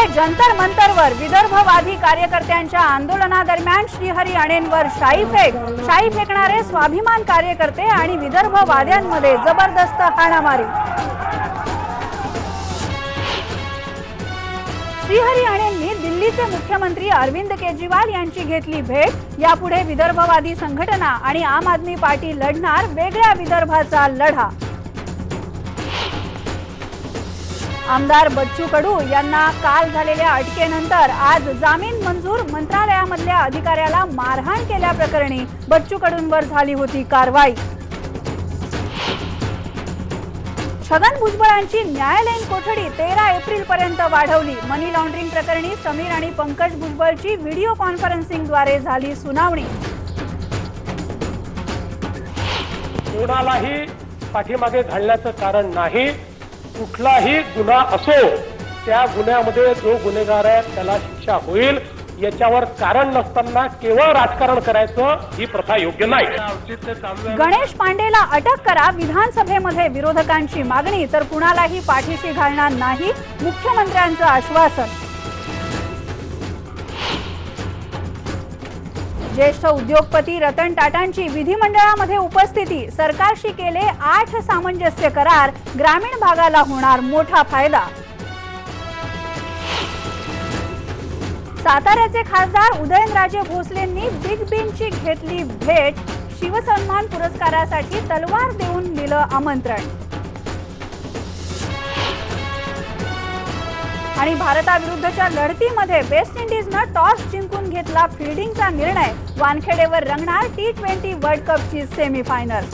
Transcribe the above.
पुणे जंतर मंतरवर विदर्भवादी कार्यकर्त्यांच्या आंदोलनादरम्यान श्रीहरी अणेंवर शाई फेकणारे स्वाभिमान कार्यकर्ते आणि विदर्भवाद्यांमध्ये जबरदस्त हाणामारी। श्रीहरी अणेंनी दिल्लीचे मुख्यमंत्री अरविंद केजरीवाल यांची घेतली भेट। यापुढे विदर्भवादी संघटना आणि आम आदमी पार्टी लढणार वेगळ्या विदर्भाचा लढा। आमदार बच्चू कडू यांना काल झालेल्या अटकेनंतर आज जामीन मंजूर। मंत्रालयामधल्या अधिकाऱ्याला मारहाण केल्याप्रकरणी बच्चू कडूंवर झाली होती कारवाई। छगन भुजबळांची न्यायालयीन कोठडी 13 एप्रिल पर्यंत वाढवली। मनी लॉन्ड्रिंग प्रकरणी समीर आणि पंकज भुजबळची व्हिडिओ कॉन्फरन्सिंगद्वारे झाली सुनावणी। कोणालाही पाठीमागे घालण्याचं कारण नाही। कुठलाही गुन्हा असो त्या गुन्ह्यामध्ये जो गुन्हेगार आहे त्याला शिक्षा होईल। याच्यावर कारण नसताना केवळ राजकारण करायचं ही प्रथा योग्य नाही। गणेश पांडेला अटक करा, विधानसभेमध्ये विरोधकांची मागणी। तर कुणालाही पाठीशी घालणार नाही, मुख्यमंत्र्यांचं आश्वासन। ज्येष्ठ उद्योगपती रतन टाटांची विधिमंडळामध्ये उपस्थिती। सरकारशी केले 8 सामंजस्य करार, ग्रामीण भागाला होणार मोठा फायदा। साताऱ्याचे खासदार उदयनराजे भोसलेंनी बिग बींची घेतली भेट। शिवसन्मान पुरस्कारासाठी तलवार देऊन दिलं आमंत्रण। आणि भारताविरुद्धच्या लढतीमध्ये वेस्ट इंडिजनं टॉस जिंकून घेतला फिल्डिंगचा निर्णय। वानखेडेवर रंगणार T20 वर्ल्ड कपची सेमीफायनल।